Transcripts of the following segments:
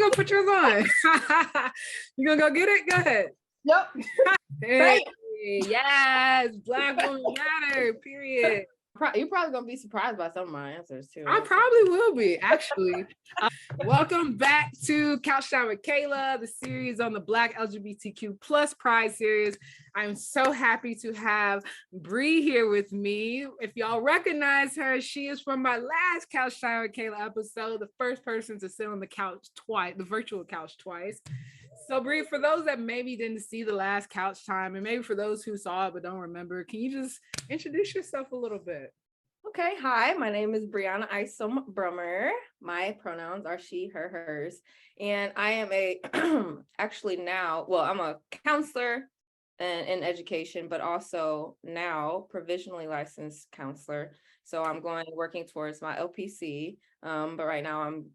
gonna put yours on? You gonna go get it? Go ahead. Yep. Hey, yes, Black woman matter, period. You're probably gonna be surprised by some of my answers too. I probably will be, actually. Welcome back to Couch Time with Kayla, the series on the Black LGBTQ plus Pride series. I'm so happy to have Bree here with me. If y'all recognize her, she is from my last Couch Time with Kayla episode, the first person to sit on the couch twice, the virtual couch twice. So Bree, for those that maybe didn't see the last Couch Time, and maybe for those who saw it but don't remember, can you just introduce yourself a little bit? Okay, hi, my name is Briana Isom Brummer. My pronouns are she, her, hers. And I am I'm a counselor in education, but also now provisionally licensed counselor. So I'm working towards my LPC. But right now I'm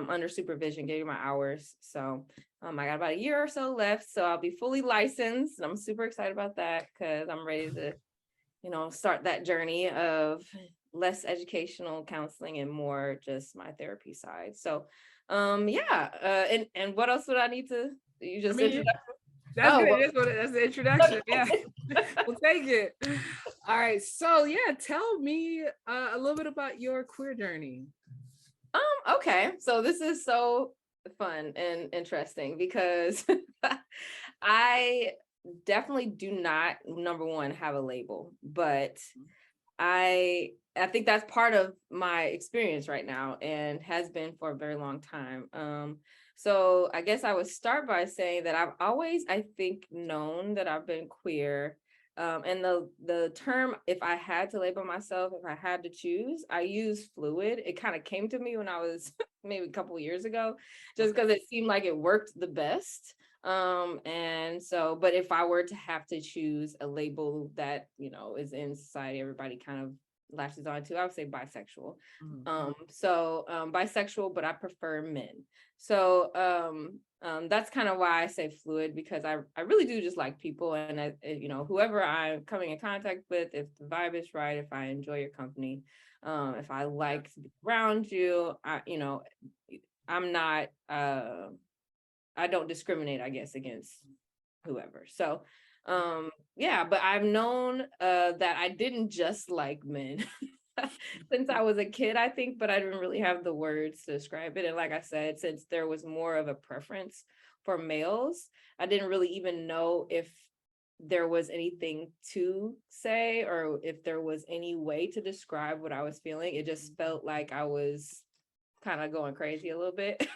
under supervision, getting my hours. So I got about a year or so left. So I'll be fully licensed. And I'm super excited about that because I'm ready to, start that journey of less educational counseling and more just my therapy side. So and what else would I need to, you just introduction? That's good. That's the introduction. Yeah. We'll take it. All right. So yeah, tell me a little bit about your queer journey. Okay. So this is so fun and interesting because I definitely do not, number one, have a label, but I think that's part of my experience right now and has been for a very long time. So I guess I would start by saying that I've always, I think, known that I've been queer. And the term, if I had to label myself, if I had to choose, I use fluid. It kind of came to me when I was maybe a couple of years ago, just because it seemed like it worked the best. But if I were to have to choose a label that, is in society, everybody kind of latches on to, I would say bisexual. Bisexual, but I prefer men. So that's kind of why I say fluid, because I really do just like people, and whoever I'm coming in contact with, if the vibe is right, if I enjoy your company, if I like to be around you, I'm not I don't discriminate, I guess, against whoever. So but I've known that I didn't just like men since I was a kid, I think, but I didn't really have the words to describe it. And like I said, since there was more of a preference for males, I didn't really even know if there was anything to say or if there was any way to describe what I was feeling. It just felt like I was kind of going crazy a little bit.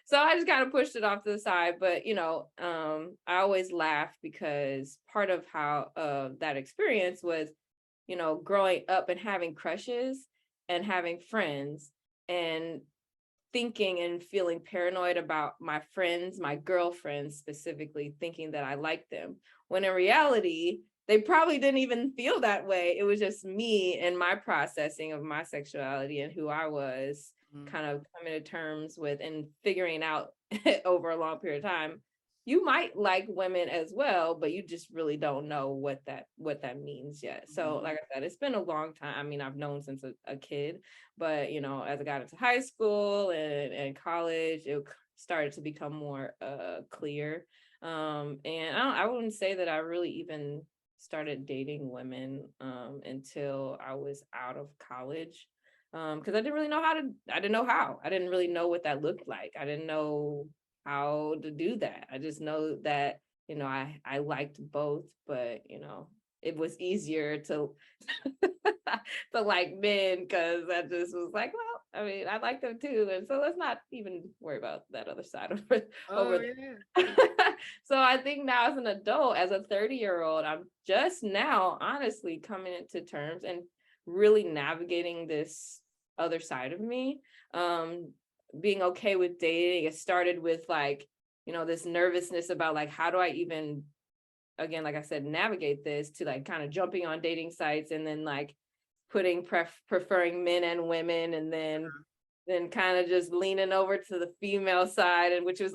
So I just kind of pushed it off to the side, but I always laugh because part of how that experience was, growing up and having crushes and having friends and thinking and feeling paranoid about my friends, my girlfriends specifically, thinking that I liked them, when in reality they probably didn't even feel that way. It was just me and my processing of my sexuality and who I was kind of coming to terms with and figuring out over a long period of time. You might like women as well, but you just really don't know what that means yet. So like I said, it's been a long time. I mean, I've known since a kid, but as I got into high school and college, it started to become more clear. And I wouldn't say that I really even started dating women until I was out of college, because I didn't really know I didn't really know what that looked like. I didn't know how to do that. I just know that I liked both, but it was easier to to like men, because I just was like, well, I mean, I like them too, and so let's not even worry about that other side of it. So I think now as an adult, as a 30-year-old, I'm just now honestly coming into terms and really navigating this other side of me, being okay with dating. It started with this nervousness about how do I even, again, like I said, navigate this, to kind of jumping on dating sites and then putting preferring men and women, and then kind of just leaning over to the female side, and which was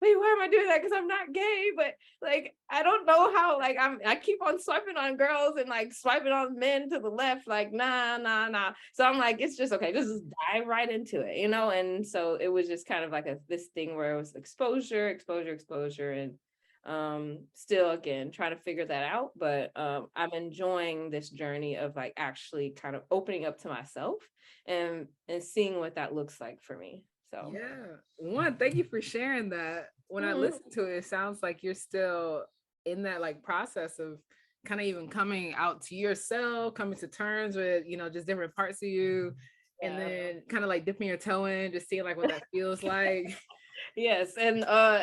wait, why am I doing that? Because I'm not gay, but like I don't know how. Like I keep on swiping on girls and like swiping on men to the left. Like nah. So I'm like, it's just okay. Just dive right into it, you know. And so it was just kind of like this thing where it was exposure, and still again trying to figure that out. But I'm enjoying this journey of like actually kind of opening up to myself and seeing what that looks like for me. So thank you for sharing that. When I listen to it, it sounds like you're still in that like process of kind of even coming out to yourself, coming to terms with, you know, just different parts of you, and then kind of like dipping your toe in, just seeing like what that feels like. Yes, and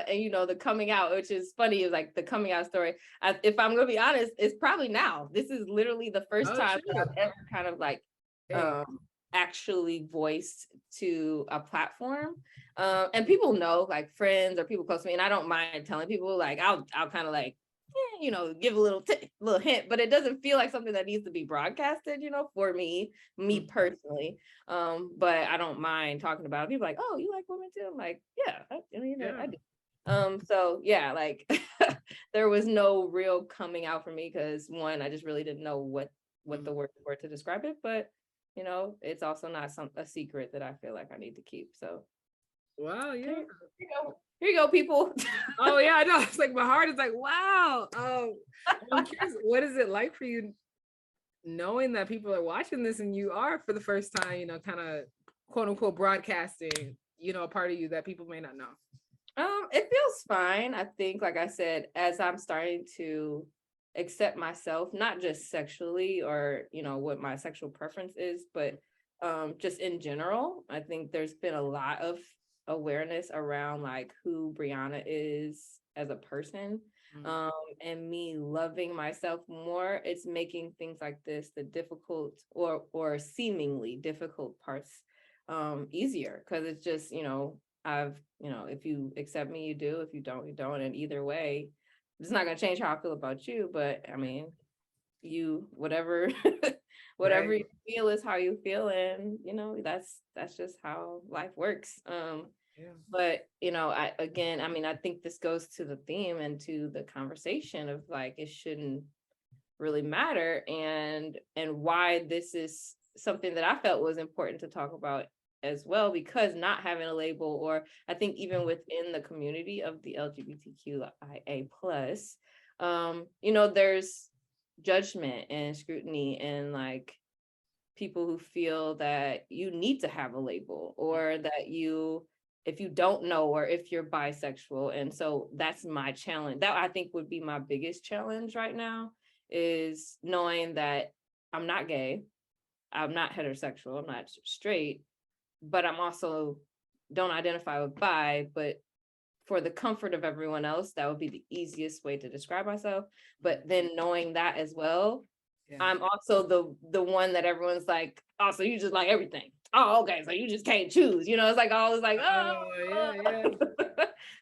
you know, the coming out, which is funny, is like the coming out story. If I'm gonna be honest, it's probably now. This is literally the first time that I've ever kind of like actually voiced to a platform. And people know, like friends or people close to me, and I don't mind telling people. Like I'll kind of like, you know, give a little hint, but it doesn't feel like something that needs to be broadcasted, you know, for me personally. But I don't mind talking about it. People are like, oh, you like women too? I'm like, yeah, I do. So yeah, like there was no real coming out for me because one, I just really didn't know what the words were to describe it, but you know, it's also not a secret that I feel like I need to keep. So wow, yeah. Here you go, people. Oh yeah, I know. It's like my heart is like, wow. I'm curious, what is it like for you knowing that people are watching this and you are for the first time, you know, kind of quote unquote broadcasting, you know, a part of you that people may not know? It feels fine. I think, like I said, as I'm starting to accept myself, not just sexually or, you know, what my sexual preference is, but just in general, I think there's been a lot of awareness around like who Briana is as a person. And me loving myself more. It's making things like this, the difficult or seemingly difficult parts easier, because it's just, you know, if you accept me, you do. If you don't, you don't. And either way, it's not going to change how I feel about you. But I mean, whatever Right. you feel is how you feel, and you know, that's just how life works. But you know, I think this goes to the theme and to the conversation of like it shouldn't really matter, and why this is something that I felt was important to talk about as well, because not having a label, or I think even within the community of the LGBTQIA plus, you know, there's judgment and scrutiny and like people who feel that you need to have a label, or that if you don't know, or if you're bisexual. And so that's my challenge. That I think would be my biggest challenge right now, is knowing that I'm not gay, I'm not heterosexual, I'm not straight, but I'm also don't identify with bi. But for the comfort of everyone else, that would be the easiest way to describe myself. But then knowing that as well, I'm also the one that everyone's like, oh, so you just like everything. Oh, okay, so you just can't choose. You know, it's like always like, Yeah.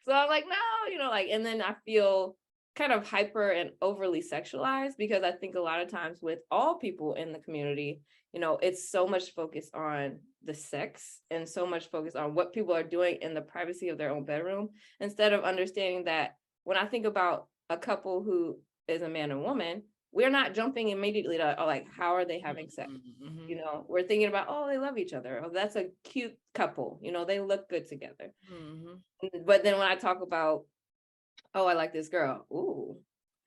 So I'm like, no, you know, like, and then I feel kind of hyper and overly sexualized, because I think a lot of times with all people in the community, you know, it's so much focus on the sex and so much focus on what people are doing in the privacy of their own bedroom, instead of understanding that when I think about a couple who is a man and woman, we're not jumping immediately to, oh, like, how are they having sex? You know, we're thinking about, oh, they love each other. Oh, that's a cute couple. You know, they look good together. But then when I talk about, oh, I like this girl. Ooh.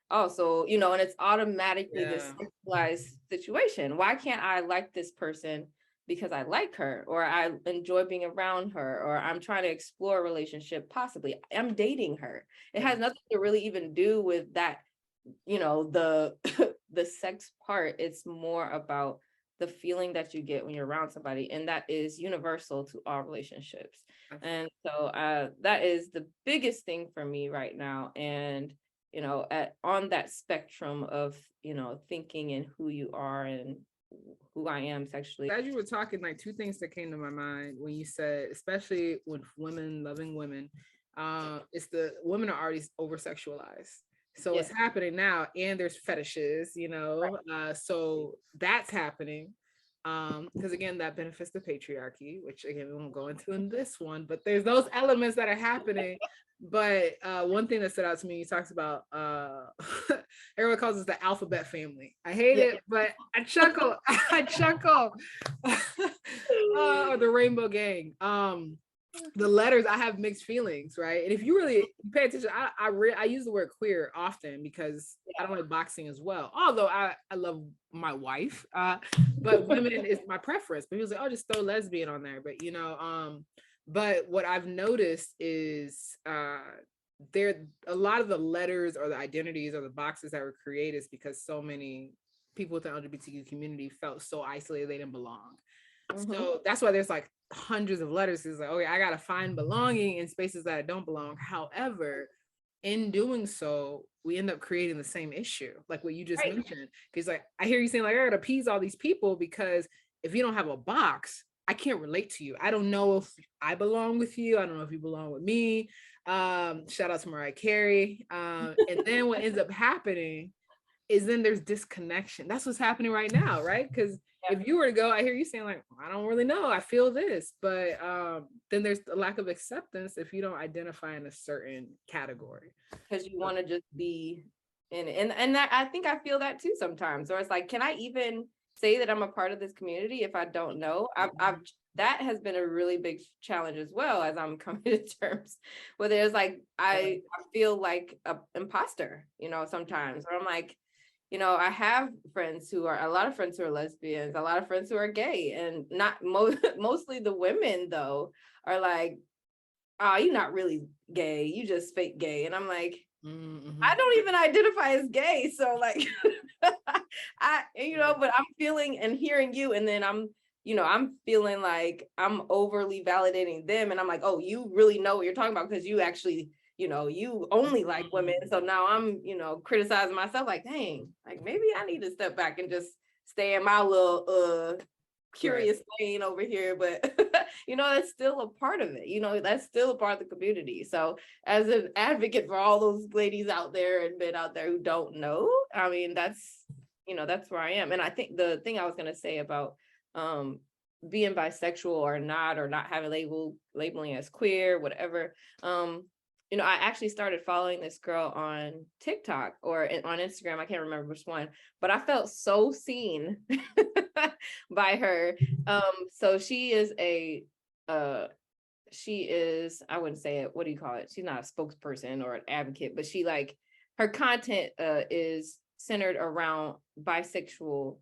Oh, so, you know, and it's automatically this sexualized situation. Why can't I like this person because I like her, or I enjoy being around her, or I'm trying to explore a relationship, possibly I'm dating her. It has nothing to really even do with that, you know, the the sex part. It's more about the feeling that you get when you're around somebody, and that is universal to all relationships. And so that is the biggest thing for me right now. And you know, on that spectrum of, you know, thinking and who you are and who I am sexually. As you were talking, like two things that came to my mind when you said, especially with women loving women, it's the women are already over sexualized. So it's happening now, and there's fetishes, you know, so that's happening. because again, that benefits the patriarchy, which again we won't go into in this one, but there's those elements that are happening. But one thing that stood out to me, he talks about everyone calls us the alphabet family. I hate it, but I chuckle. I chuckle. Or the rainbow gang. The letters, I have mixed feelings, right? And if you really pay attention, I use the word queer often because I don't like boxing as well. Although I love my wife, but women is my preference. But he was like, oh, just throw lesbian on there. But but what I've noticed is there a lot of the letters or the identities or the boxes that were created is because so many people within the LGBTQ community felt so isolated they didn't belong. So that's why there's like hundreds of letters. It's like, okay, I gotta find belonging in spaces that I don't belong. However, in doing so, we end up creating the same issue, like what you just mentioned. Because like I hear you saying, like, I gotta appease all these people because if you don't have a box, I can't relate to you. I don't know if I belong with you. I don't know if you belong with me. Shout out to Mariah Carey. And then what ends up happening is then there's disconnection. That's what's happening right now, right? Because if you were to go, I hear you saying like, I don't really know, I feel this, but then there's a lack of acceptance if you don't identify in a certain category. Because you want to just be in it. And that, I think I feel that too sometimes, or it's like, can I even say that I'm a part of this community if I don't know? I've that has been a really big challenge as well, as I'm coming to terms with it. It's like I feel like an imposter, sometimes, or I'm like, I have a lot of friends who are lesbians, a lot of friends who are gay, and not mostly the women though are like, oh, you're not really gay, you just fake gay. And I'm like, I don't even identify as gay. So like, but I'm feeling and hearing you, and then I'm feeling like I'm overly validating them. And I'm like, oh, you really know what you're talking about because you actually, you only like women. So now I'm, criticizing myself like, dang, like maybe I need to step back and just stay in my little curious lane over here. But, that's still a part of it. That's still a part of the community. So as an advocate for all those ladies out there and men out there who don't know, I mean, that's where I am. And I think the thing I was going to say about being bisexual or not having labeling as queer, whatever, I actually started following this girl on TikTok or on Instagram. I can't remember which one, but I felt so seen by her. So she is I wouldn't say it, what do you call it? She's not a spokesperson or an advocate, but her content is centered around bisexual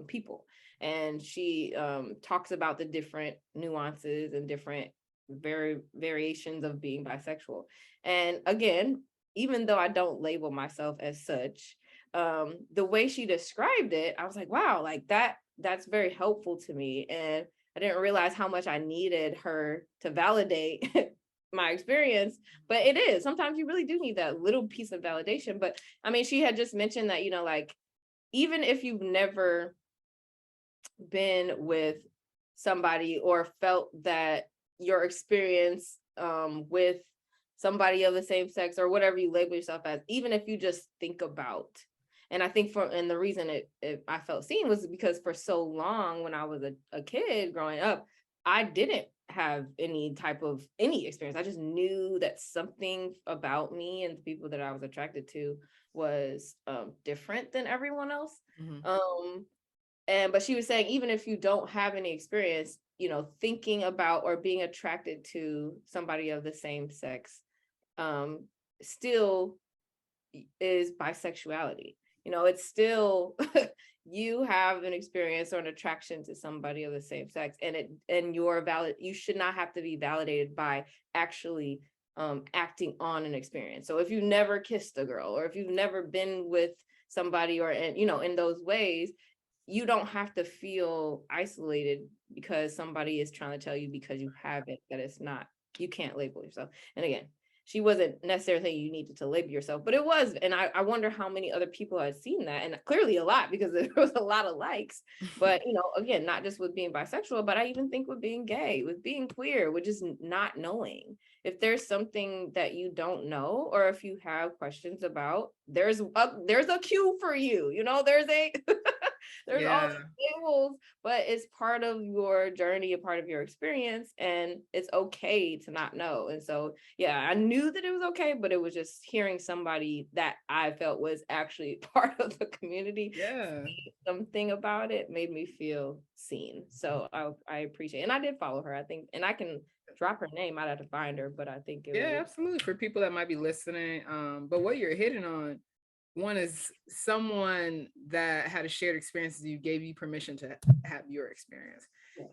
people. And she talks about the different nuances and different variations of being bisexual. And again, even though I don't label myself as such, the way she described it, I was like, wow, like that's very helpful to me. And I didn't realize how much I needed her to validate my experience, but it is, sometimes you really do need that little piece of validation. But I mean, she had just mentioned that, like, even if you've never been with somebody or felt that your experience with somebody of the same sex or whatever you label yourself as, even if you just think about, and I think and the reason I felt seen was because for so long when I was a kid growing up, I didn't have any experience. I just knew that something about me and the people that I was attracted to was different than everyone else. But she was saying, even if you don't have any experience, thinking about or being attracted to somebody of the same sex still is bisexuality. It's still you have an experience or an attraction to somebody of the same sex, and you're valid. You should not have to be validated by actually acting on an experience. So if you've never kissed a girl, or if you've never been with somebody, or in those ways, you don't have to feel isolated because somebody is trying to tell you because you haven't, that it's not, you can't label yourself. And again, she wasn't necessarily saying you needed to label yourself, but it was. And I wonder how many other people had seen that. And clearly a lot, because there was a lot of likes. But, again, not just with being bisexual, but I even think with being gay, with being queer, with just not knowing. If there's something that you don't know, or if you have questions about, there's a queue for you, there's There's all these labels, but it's part of your journey, a part of your experience, and it's okay to not know. And so, yeah, I knew that it was okay, but it was just hearing somebody that I felt was actually part of the community. Yeah. Something about it made me feel seen. So I appreciate it. And I did follow her, I think, and I can drop her name. I'd have to find her, but I think it was Absolutely, for people that might be listening. But what you're hitting on, one is someone that had a shared experience with you, gave you permission to have your experience.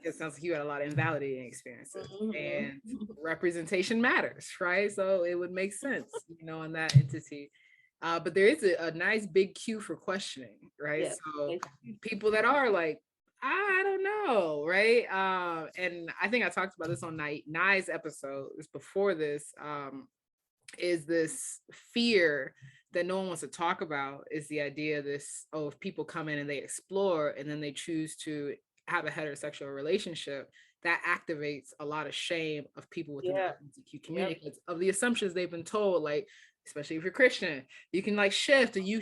It sounds like you had a lot of invalidating experiences, and representation matters, right? So it would make sense, in that entity. But there is a nice big cue for questioning, right? So people that are like, I don't know, right? And I think I talked about this on Nye's episode. It was before this. Is this fear that no one wants to talk about, is the idea this, if people come in and they explore and then they choose to have a heterosexual relationship, that activates a lot of shame of people within the LGBTQ community because of the assumptions they've been told, like, especially if you're Christian, you can like shift, and you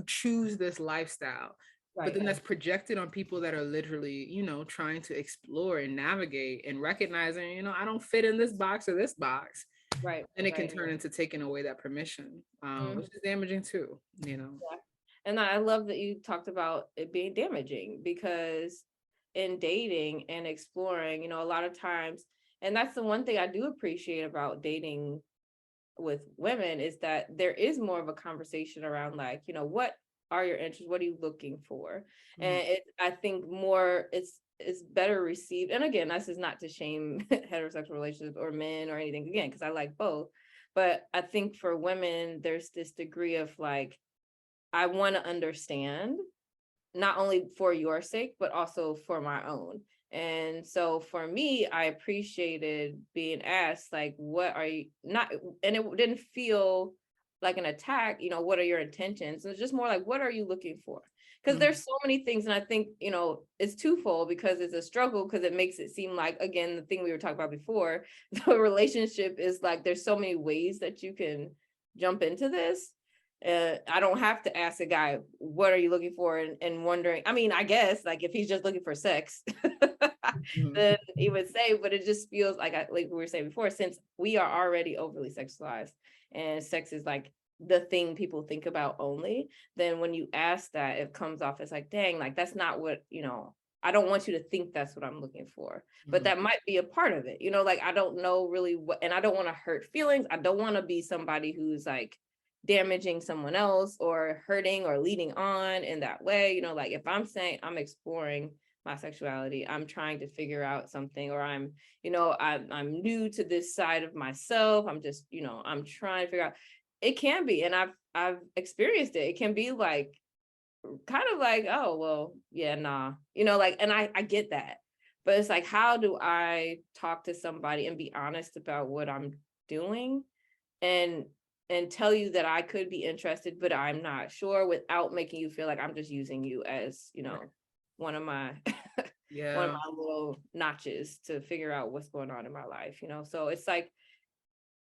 choose this lifestyle. Right. But then that's projected on people that are literally, trying to explore and navigate and recognizing, I don't fit in this box or this box. Right. And it can turn into taking away that permission, which is damaging too, Yeah. And I love that you talked about it being damaging, because in dating and exploring, a lot of times, and that's the one thing I do appreciate about dating with women, is that there is more of a conversation around like, what are your interests? What are you looking for? And I think more it's better received. And again, this is not to shame heterosexual relationships or men or anything, again, because I like both. But I think for women, there's this degree of like, I want to understand, not only for your sake, but also for my own. And so for me, I appreciated being asked, like, what are you not, and it didn't feel like an attack, what are your intentions? And it's just more like, what are you looking for? Because there's so many things. And I think, it's twofold, because it's a struggle, because it makes it seem like, again, the thing we were talking about before, the relationship is like, there's so many ways that you can jump into this. I don't have to ask a guy, what are you looking for? And wondering, I mean, I guess like if he's just looking for sex, then he would say, but it just feels like, like we were saying before, since we are already overly sexualized and sex is like the thing people think about only, then when you ask that, it comes off as like, dang, like that's not what, I don't want you to think that's what I'm looking for, but that might be a part of it, like, I don't know really what, and I don't want to hurt feelings. I don't want to be somebody who's like damaging someone else or hurting or leading on in that way. Like if I'm saying I'm exploring my sexuality, I'm trying to figure out something, or I'm new to this side of myself. I'm just, I'm trying to figure out. It can be, and I've experienced it. It can be like, kind of like, oh, well, yeah, nah, like, and I get that, but it's like, how do I talk to somebody and be honest about what I'm doing and tell you that I could be interested, but I'm not sure, without making you feel like I'm just using you as, one of my one of my little notches to figure out what's going on in my life, So it's like,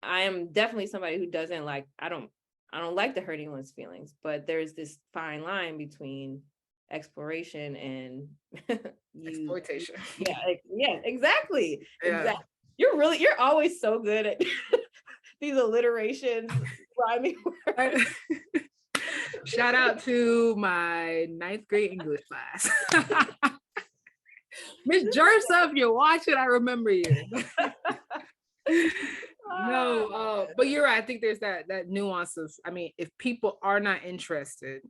I am definitely somebody who doesn't like, I don't like to hurt anyone's feelings, but there's this fine line between exploration and exploitation. Yeah, exactly. Exactly. You're always so good at these alliterations, rhyming words. Shout out to my 9th grade English class. Miss Jersa, if you're watching, I remember you. No, but you're right. I think there's that nuance of, I mean, if people are not interested,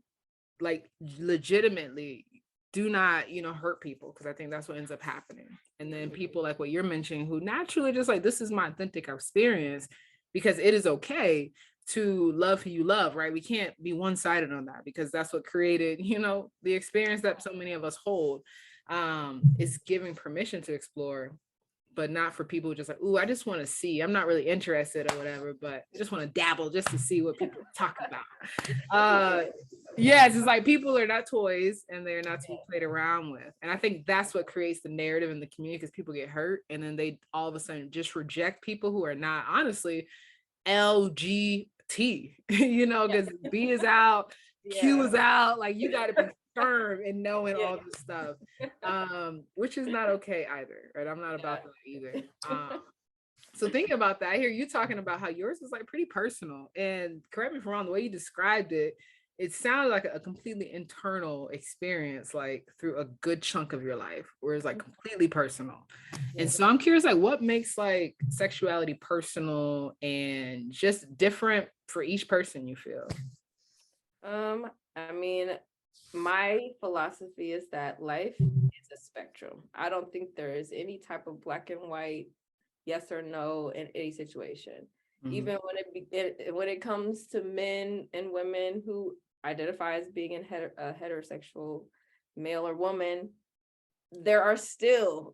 like legitimately, do not, hurt people, because I think that's what ends up happening. And then people like what you're mentioning, who naturally just like, this is my authentic experience, because it is okay to love who you love, right? We can't be one-sided on that, because that's what created, the experience that so many of us hold, is giving permission to explore, but not for people just like, ooh, I just want to see, I'm not really interested or whatever, but I just want to dabble just to see what people talk about. Yes, it's like people are not toys, and they're not to be played around with. And I think that's what creates the narrative in the community, because people get hurt, and then they all of a sudden just reject people who are not honestly LGBT, because B is out, Q is out, like you got to be firm in knowing Yeah. all this stuff, which is not okay either, right? I'm not about that either. So thinking about that, I hear you talking about how yours is like pretty personal, and correct me if I'm wrong, the way you described it, it sounded like a completely internal experience, like through a good chunk of your life, where it's like completely personal. And so I'm curious, like, what makes like sexuality personal and just different for each person, you feel? I mean, my philosophy is that life is a spectrum. I don't think there is any type of black and white, yes or no in any situation. Even when it comes to men and women who identify as being in a heterosexual male or woman, there are still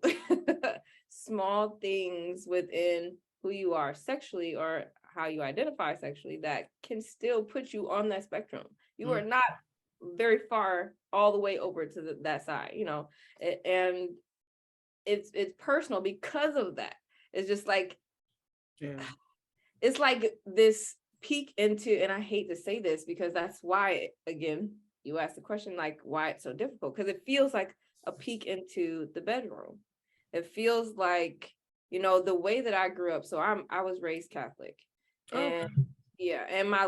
small things within who you are sexually or how you identify sexually that can still put you on that spectrum. You are not very far all the way over to that side, and it's personal because of that. It's just like, it's like this peek into, and I hate to say this because that's why, again, you asked the question, like, why it's so difficult, because it feels like a peek into the bedroom. It feels like, the way that I grew up. So I was raised Catholic, and and my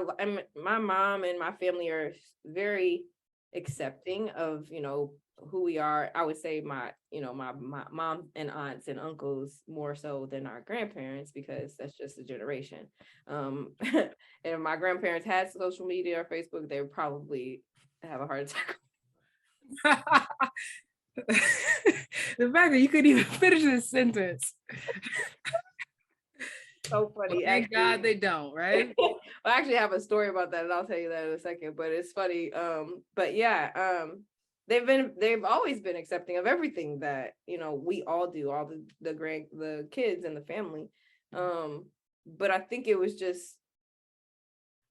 mom and my family are very accepting of, who we are. I would say my mom and aunts and uncles more so than our grandparents, because that's just a generation. And if my grandparents had social media or Facebook, they would probably have a heart attack. The fact that you couldn't even finish this sentence. So funny. Well, thank God they don't, right? I actually have a story about that, and I'll tell you that in a second, but it's funny. But yeah, they've always been accepting of everything that, we all do, all the kids in the family. But I think it was just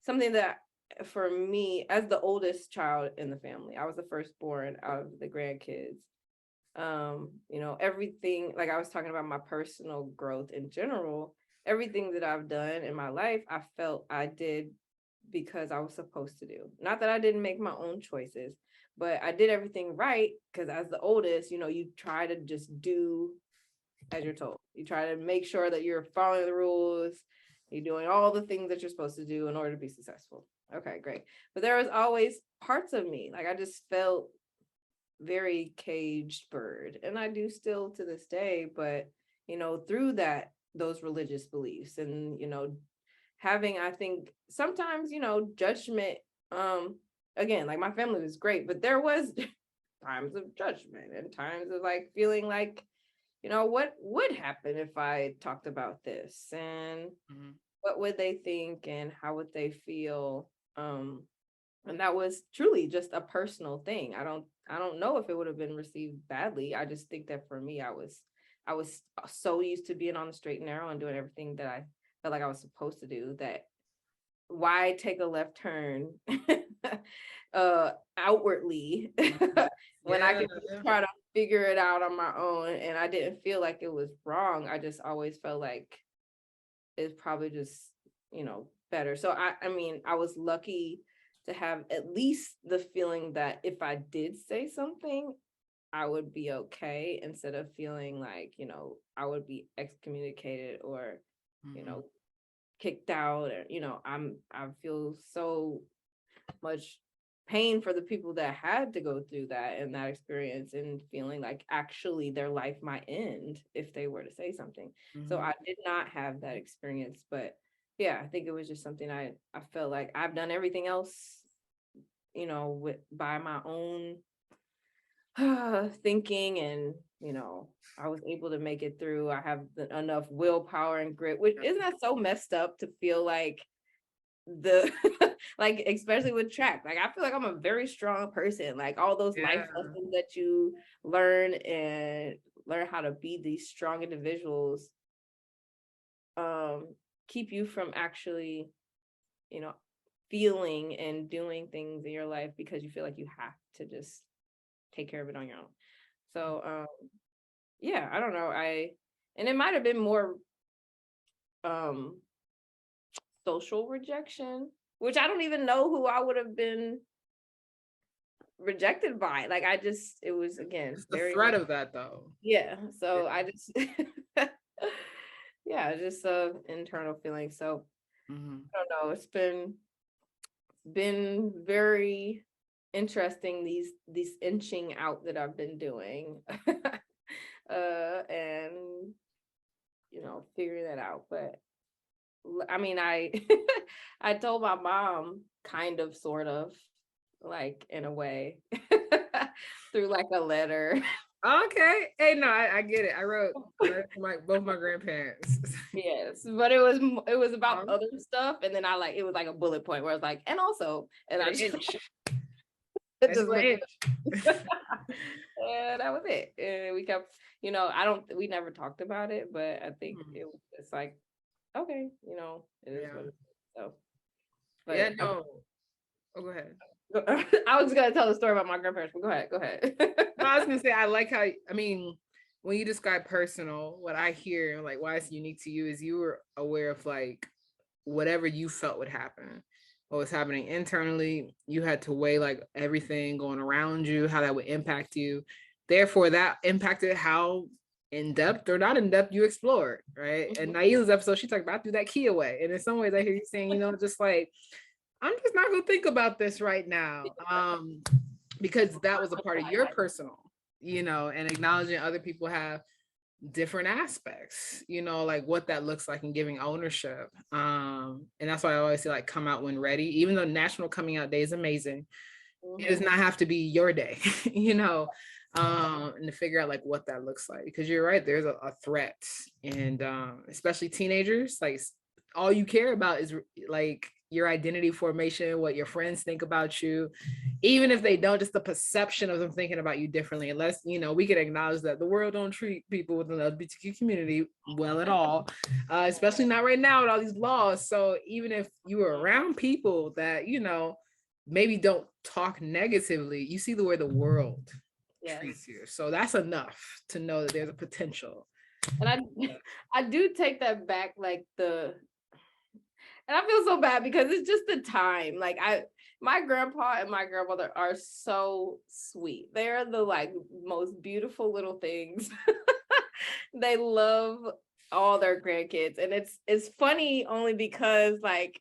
something that, for me, as the oldest child in the family, I was the firstborn out of the grandkids. Everything, like I was talking about my personal growth in general, everything that I've done in my life, I felt I did because I was supposed to do. Not that I didn't make my own choices, but I did everything right, because as the oldest, you try to just do as you're told. You try to make sure that you're following the rules, you're doing all the things that you're supposed to do in order to be successful. Okay, great. But there was always parts of me, like I just felt very caged bird, and I do still to this day. But through those religious beliefs, and having, I think sometimes, judgment, again, like my family was great, but there was times of judgment and times of like feeling like, what would happen if I talked about this, and what would they think, and how would they feel? And that was truly just a personal thing. I don't know if it would have been received badly. I just think that for me, I was so used to being on the straight and narrow and doing everything that I felt like I was supposed to do, that why take a left turn outwardly when I could just try to figure it out on my own. And I didn't feel like it was wrong. I just always felt like it's probably just, better. So I mean, I was lucky to have at least the feeling that if I did say something, I would be okay, instead of feeling like, I would be excommunicated or, kicked out, or, I feel so much pain for the people that had to go through that and that experience, and feeling like actually their life might end if they were to say something. So I did not have that experience, but yeah, I think it was just something I felt like I've done everything else, by my own thinking, and I was able to make it through. I have enough willpower and grit, which isn't that so messed up to feel like the like, especially with track, like I feel like I'm a very strong person, like all those life lessons that you learn how to be these strong individuals keep you from actually feeling and doing things in your life because you feel like you have to just take care of it on your own. So yeah, I don't know, and it might have been more social rejection, which I don't even know who I would have been rejected by it. Like it was again It's the very threat of that though. yeah. So I just yeah, just a internal feeling. So Mm-hmm. I don't know. It's been very interesting these inching out that I've been doing. And figuring that out. But I mean, I I told my mom kind of sort of like in a way through like a letter. Okay. Hey, no, I get it. I wrote for both my grandparents. Yes, but it was about Um, other stuff, and then it was like a bullet point where I was like, and also, and I an just, inch. Nice just little looked, inch. and that was it. And we kept, we never talked about it, but I think it's like, okay, it is what it is. So, Yeah, but no. Oh, go ahead. I was gonna tell the story about my grandparents, but go ahead. No, I was gonna say I like how when you describe personal, what I hear like why it's unique to you is you were aware of like whatever you felt would happen, what was happening internally. You had to weigh like everything going around you, how that would impact you. Therefore, that impacted how in depth or not in depth you explored, right? And Naila's episode, she talked about I threw that key away. And in some ways, I hear you saying, just like I'm just not gonna think about this right now. Because that was a part of your personal, and acknowledging other people have different aspects, like what that looks like and giving ownership. And that's why I always say like come out when ready, even though National Coming Out Day is amazing, it does not have to be your day, and to figure out like what that looks like. Because you're right, there's a threat. And especially teenagers, like all you care about is like your identity formation, what your friends think about you, even if they don't, just the perception of them thinking about you differently. Unless we can acknowledge that the world don't treat people within the LGBTQ community well at all, especially not right now with all these laws. So even if you are around people that maybe don't talk negatively, you see the way the world treats you. So that's enough to know that there's a potential. And I do take that back, and I feel so bad because it's just the time. Like my grandpa and my grandmother are so sweet. They're the most beautiful little things. They love all their grandkids. And it's funny only because I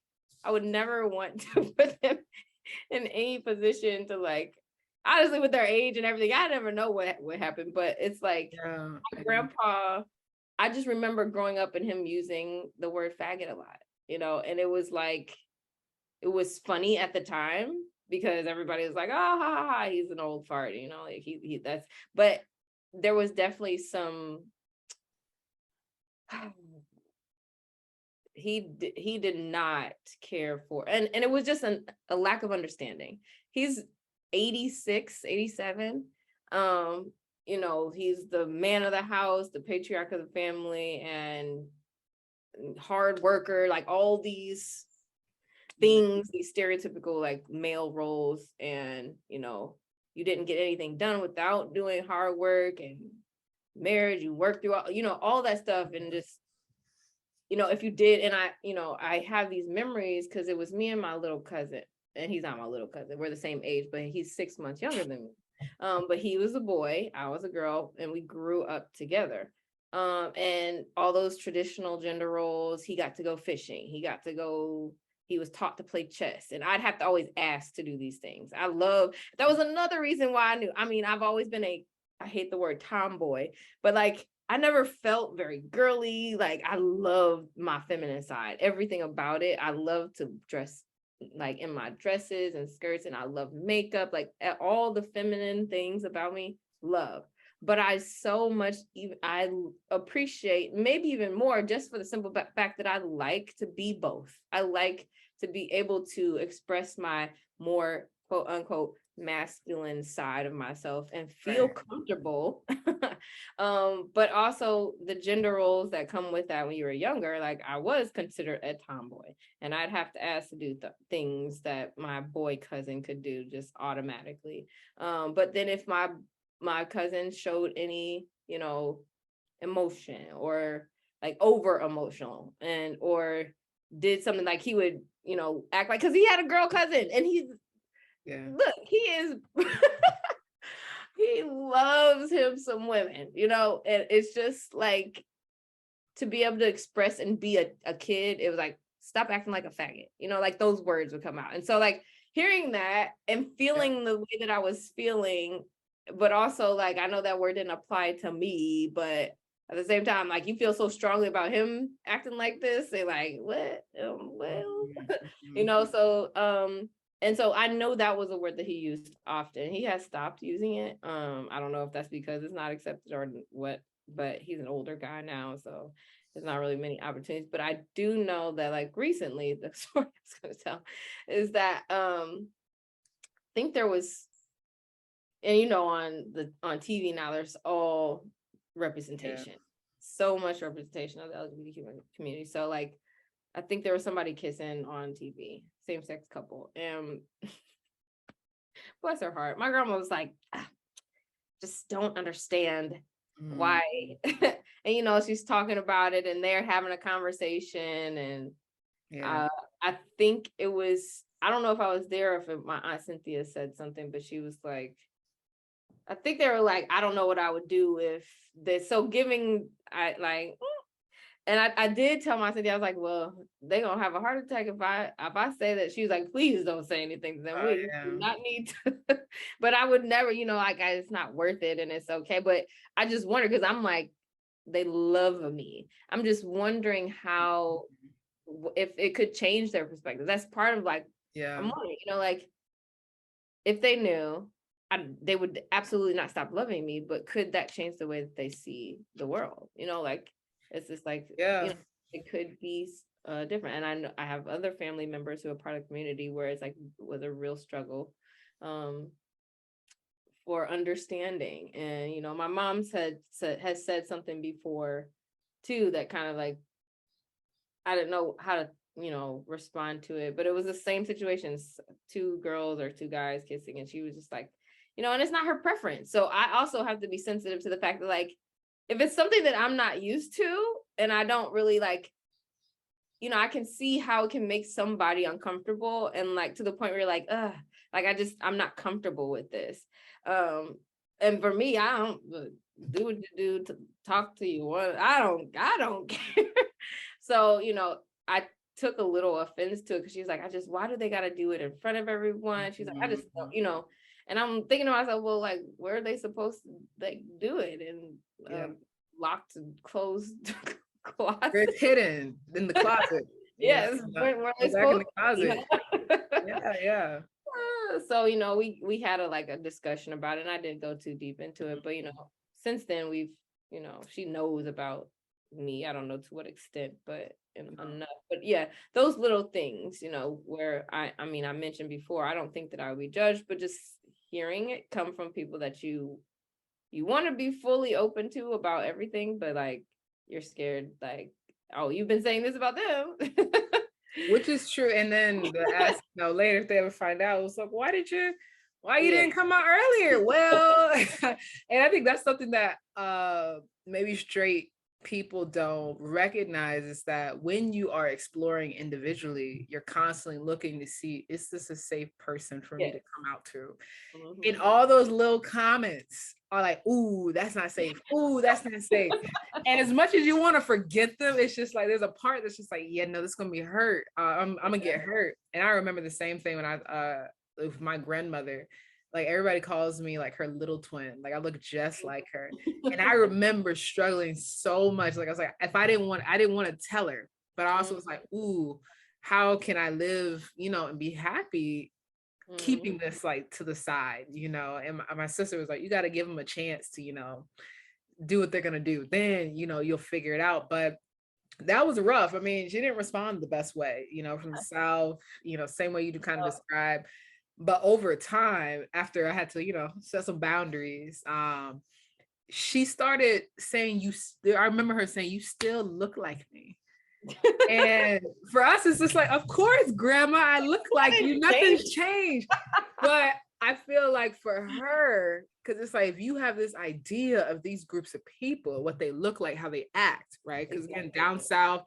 would never want to put them in any position to honestly with their age and everything. I never know what happened, but it's my grandpa, I just remember growing up and him using the word faggot a lot. And it was funny at the time because everybody was like, oh, ha, ha, ha, he's an old fart, he that's, but there was definitely some, he did not care for, and it was just a lack of understanding. He's 86, 87. He's the man of the house, the patriarch of the family, and hard worker, like all these things, these stereotypical male roles. And you didn't get anything done without doing hard work, and marriage, you work through all that stuff. And just if you did, and I have these memories because it was me and my little cousin, and he's not my little cousin, we're the same age, but he's 6 months younger than me. But he was a boy, I was a girl, and we grew up together. And all those traditional gender roles, he got to go fishing, he was taught to play chess, and I'd have to always ask to do these things. That was another reason why I've always been I hate the word tomboy, but I never felt very girly. I love my feminine side, everything about it. I love to dress in my dresses and skirts, and I love makeup, all the feminine things about me, love. But I so much, I appreciate maybe even more just for the simple fact that I like to be both. I like to be able to express my more quote unquote masculine side of myself and feel comfortable. But also the gender roles that come with that when you were younger, I was considered a tomboy, and I'd have to ask to do things that my boy cousin could do just automatically. But then if my cousin showed any, emotion or over emotional or did something, he would, act because he had a girl cousin, and look, he is he loves him some women, you know, and it's just like to be able to express and be a kid, it was like, stop acting like a faggot, you know, like those words would come out. And so like hearing that and feeling the way that I was feeling, but also like, I know that word didn't apply to me, but at the same time, like you feel so strongly about him acting like this, they like, what? Well, you know, so, and so I know that was a word that he used often. He has stopped using it. I don't know if that's because it's not accepted or what, but he's an older guy now, so there's not really many opportunities. But I do know that like recently, the story I was going to tell is that I think there was, and you know, on TV now, there's all representation, so much representation of the LGBTQ community. So like, I think there was somebody kissing on TV, same-sex couple, and bless her heart, my grandma was like, just don't understand why. And you know, she's talking about it and they're having a conversation, and I think it was, I don't know if I was there or if my aunt Cynthia said something, but she was like, I think they were like, I don't know what I would do if this, so giving, I like, and I did tell my Cynthia, I was like, well, they gonna have a heart attack if I say that. She was like, please don't say anything to them. We do not need to. But I would never, you know, like it's not worth it and it's okay. But I just wonder, because I'm like, they love me. I'm just wondering how, if it could change their perspective. That's part of like, I'm wondering, you know, like if they knew, they would absolutely not stop loving me, but could that change the way that they see the world? You know, like, it's just like, you know, it could be different. And I know I have other family members who are part of the community where it's like was a real struggle for understanding. And, you know, my mom has said something before too, that kind of like, I didn't know how to, you know, respond to it, but it was the same situation, 2 girls or 2 guys kissing. And she was just like, you know, and it's not her preference. So I also have to be sensitive to the fact that like, if it's something that I'm not used to and I don't really like, you know, I can see how it can make somebody uncomfortable, and like to the point where you're like, like I'm not comfortable with this. And for me, I don't do what you do to talk to you. I don't care. So, you know, I took a little offense to it because she's like, why do they got to do it in front of everyone? She's like, I just don't, you know. And I'm thinking to myself, well, like, where are they supposed to like do it? And locked and closed closet. It's hidden in the closet. Yes, where they back in supposed the closet. Yeah. So, you know, we had a discussion about it, and I didn't go too deep into it, but you know, since then we've, you know, she knows about me. I don't know to what extent, but enough. But yeah, those little things, you know, where I mean, I mentioned before, I don't think that I would be judged, but just hearing it come from people that you want to be fully open to about everything, but like you're scared, like, oh, you've been saying this about them. Which is true. And then the ask, you know, later if they ever find out, it was like, why you didn't come out earlier? Well, and I think that's something that maybe straight people don't recognize, is that when you are exploring individually, you're constantly looking to see, is this a safe person for me to come out to? And all those little comments are like, ooh, that's not safe. Ooh, that's not safe. And as much as you want to forget them, it's just like, there's a part that's just like, yeah, no, this is going to be hurt. I'm going to get hurt. And I remember the same thing when with my grandmother, like everybody calls me like her little twin. Like I look just like her. And I remember struggling so much. Like I was like, I didn't want to tell her, but I also was like, ooh, how can I live, you know, and be happy keeping this like to the side, you know? And my sister was like, you got to give them a chance to, you know, do what they're going to do. Then, you know, you'll figure it out. But that was rough. I mean, she didn't respond the best way, you know, from the South, you know, same way you kind of describe. But over time, after I had to, you know, set some boundaries, she started saying, I remember her saying, you still look like me. And for us, it's just like, of course, grandma, I look like you, nothing's changed. But I feel like for her, because it's like, if you have this idea of these groups of people, what they look like, how they act, right? Because again, down South,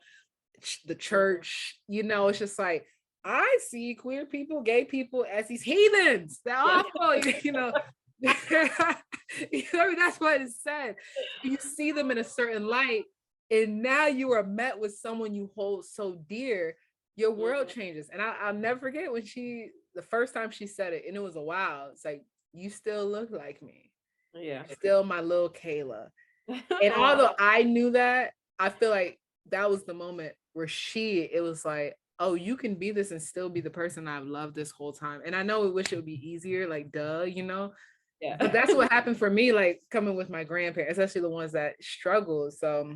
the church, you know, it's just like, I see queer people, gay people as these heathens. They're awful, you know. You know, I mean, that's what it said. You see them in a certain light, and now you are met with someone you hold so dear. Your world changes, and I'll never forget when the first time she said it, and it was a while. It's like, you still look like me. Yeah. You're still my little Kayla. And although I knew that, I feel like that was the moment where it was like, oh, you can be this and still be the person I've loved this whole time. And I know we wish it would be easier, like, duh, you know. Yeah. But that's what happened for me, like coming with my grandparents, especially the ones that struggle. So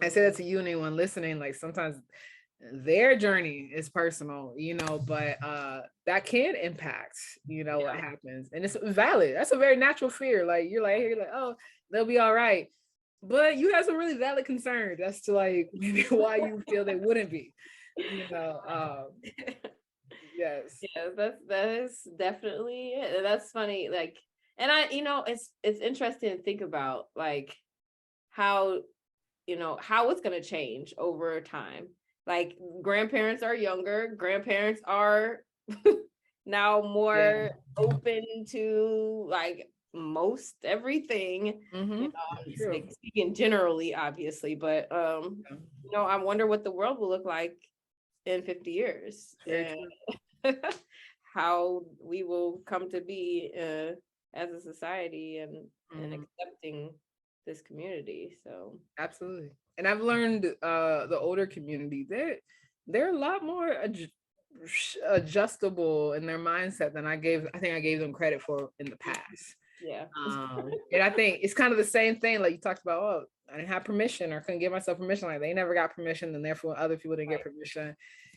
I say that to you and anyone listening, like sometimes their journey is personal, you know, but that can impact, you know, what happens. And it's valid. That's a very natural fear. Like you're like, oh, they'll be all right. But you have some really valid concerns as to like maybe why you feel they wouldn't be, you know. Yes. Yeah, that is definitely it. That's funny. Like, and it's interesting to think about like how, how it's gonna change over time. Like grandparents are younger, grandparents are now more open to like most everything. I'm speaking generally, obviously, but I wonder what the world will look like in 50 years and how we will come to be as a society and accepting this community. So absolutely. And I've learned the older community, they're a lot more adjustable in their mindset than I think I gave them credit for in the past. Yeah. And I think it's kind of the same thing. Like you talked about, oh, I didn't have permission or couldn't give myself permission. Like they never got permission, and therefore other people didn't get permission.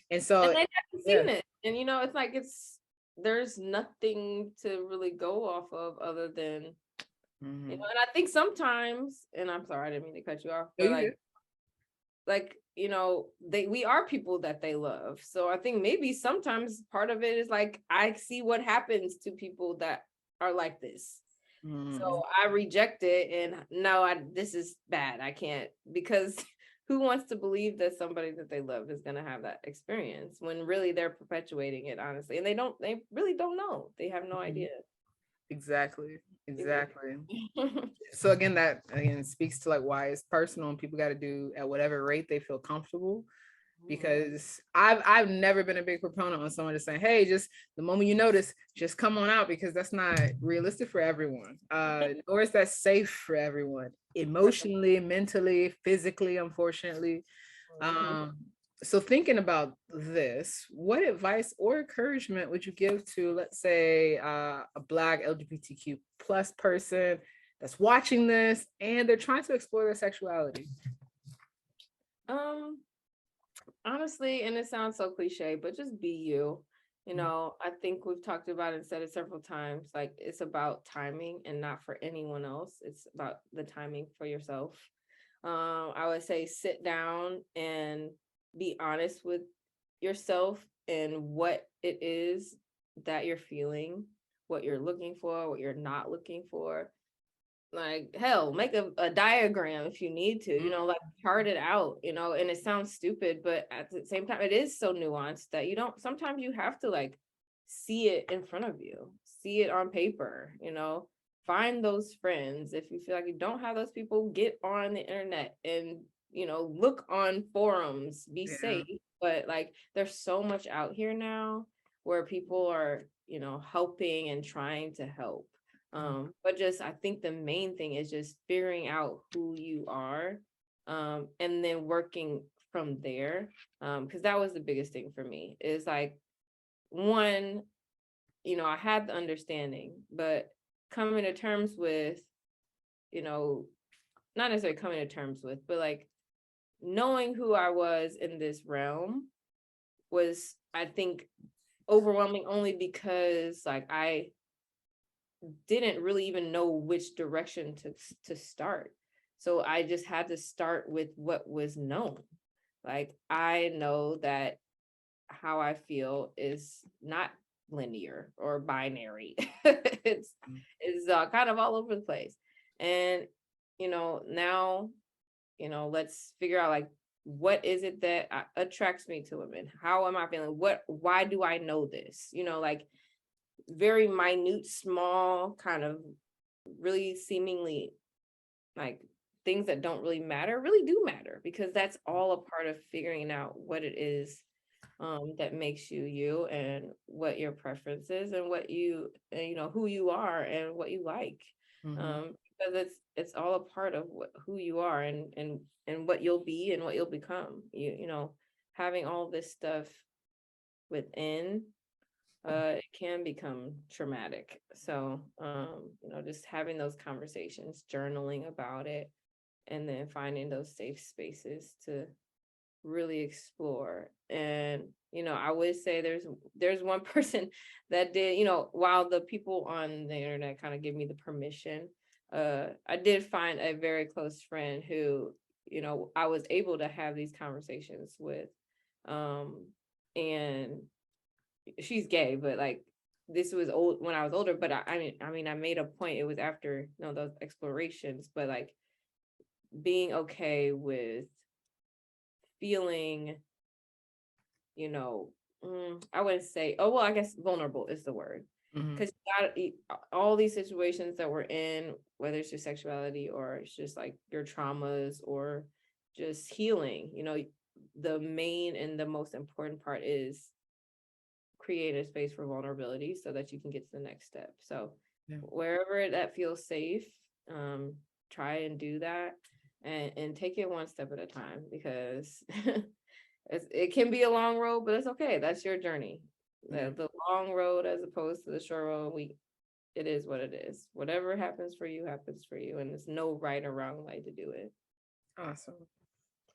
And so and they haven't seen it. And it's like there's nothing to really go off of other than and I think sometimes, and I'm sorry, I didn't mean to cut you off, but we are people that they love. So I think maybe sometimes part of it is like, I see what happens to people that are like this. So I reject it and no, this is bad. I can't, because who wants to believe that somebody that they love is going to have that experience when really they're perpetuating it, honestly. And they really don't know. They have no idea. Exactly. So that speaks to like why it's personal and people got to do at whatever rate they feel comfortable. Because I've never been a big proponent on someone just saying, hey, just the moment you notice, just come on out, because that's not realistic for everyone. Nor is that safe for everyone, emotionally, mentally, physically, unfortunately. So thinking about this, what advice or encouragement would you give to, let's say, a Black LGBTQ plus person that's watching this and they're trying to explore their sexuality? Honestly, and it sounds so cliche, but just be you. I think we've talked about it and said it several times. Like, it's about timing and not for anyone else. It's about the timing for yourself. I would say sit down and be honest with yourself and what it is that you're feeling, what you're looking for, what you're not looking for. Like, hell, make a diagram if you need to, like chart it out, and it sounds stupid, but at the same time, it is so nuanced that sometimes you have to like see it in front of you, see it on paper, find those friends. If you feel like you don't have those people, get on the internet and, look on forums, be safe. But like, there's so much out here now where people are, helping and trying to help. But I think the main thing is just figuring out who you are, and then working from there. Because that was the biggest thing for me, is like, one, I had the understanding, but coming to terms with, not necessarily coming to terms with, but like knowing who I was in this realm was, I think, overwhelming, only because like I didn't really even know which direction to start. So I just had to start with what was known. Like, I know that how I feel is not linear or binary. it's kind of all over the place. And, now, let's figure out like what is it that attracts me to women? How am I feeling? Why do I know this? You know, like very minute, small, kind of really seemingly like things that don't really matter really do matter, because that's all a part of figuring out what it is that makes you you, and what your preference is, and what you who you are and what you like. Because it's all a part of who you are, and what you'll be and what you'll become. You know, having all this stuff within, it can become traumatic. So just having those conversations, journaling about it, and then finding those safe spaces to really explore. And I would say there's one person that did, while the people on the internet kind of give me the permission, I did find a very close friend who I was able to have these conversations with, and she's gay, but like this was old when I was older. But I mean I made a point, it was after those explorations, but like being okay with feeling, I wouldn't say, oh, well, I guess vulnerable is the word. Because all these situations that we're in, whether it's your sexuality or it's just like your traumas or just healing, the main and the most important part is create a space for vulnerability so that you can get to the next step. So wherever that feels safe, try and do that, and take it one step at a time, because it can be a long road, but it's okay. That's your journey. The long road as opposed to the short road, it is what it is. Whatever happens for you, and there's no right or wrong way to do it.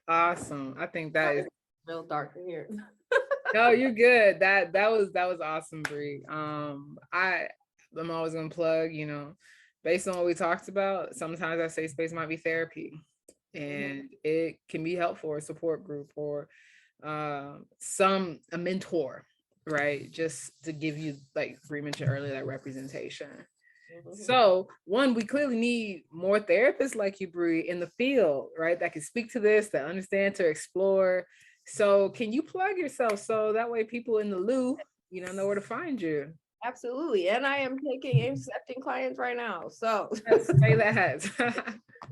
Awesome. I think that is real dark in here. No, you're good. That was awesome, Bree. I'm always gonna plug, based on what we talked about, sometimes I say space might be therapy, and it can be helpful, a support group, or a mentor, right? Just to give you, like Bree mentioned earlier, that representation. So one, we clearly need more therapists like you, Bree, in the field, right? That can speak to this, that understand, to explore. So can you plug yourself so that way people in the loop, know where to find you? Absolutely. And I am accepting clients right now. So say that.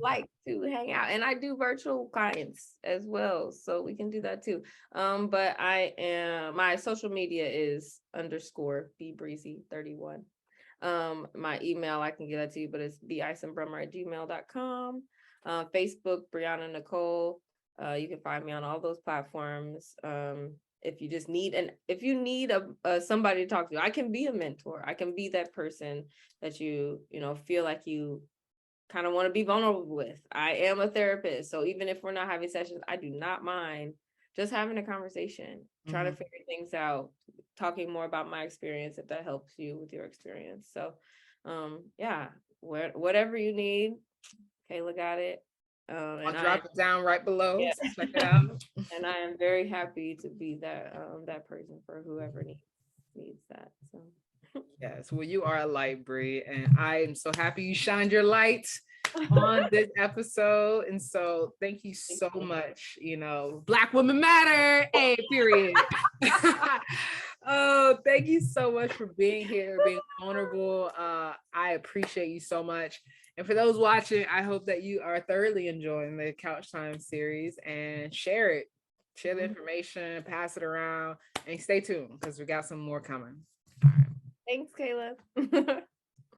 like to hang out, and I do virtual clients as well, so we can do that too. But my social media is _BBreezy31. My email, I can get that to you, but it's bisonbrummer@gmail.com. Facebook, Briana Nicole. You can find me on all those platforms. If you just need, if you need somebody to talk to, I can be a mentor. I can be that person that you feel like you kind of want to be vulnerable with. I am a therapist, so even if we're not having sessions, I do not mind just having a conversation, trying to figure things out, talking more about my experience, if that helps you with your experience. So whatever you need, Kayla got it. I'll drop it down right below. Yeah. So check it out. And I am very happy to be that person for whoever needs that. So yes, well, you are a light, Bree, and I am so happy you shined your light on this episode. And so thank you so much. Black women matter, period. Oh, thank you so much for being here, being vulnerable. I appreciate you so much. And for those watching, I hope that you are thoroughly enjoying the Couch Time series, and share it. Share the information, pass it around, and stay tuned because we got some more coming. All right. Thanks, Kayla.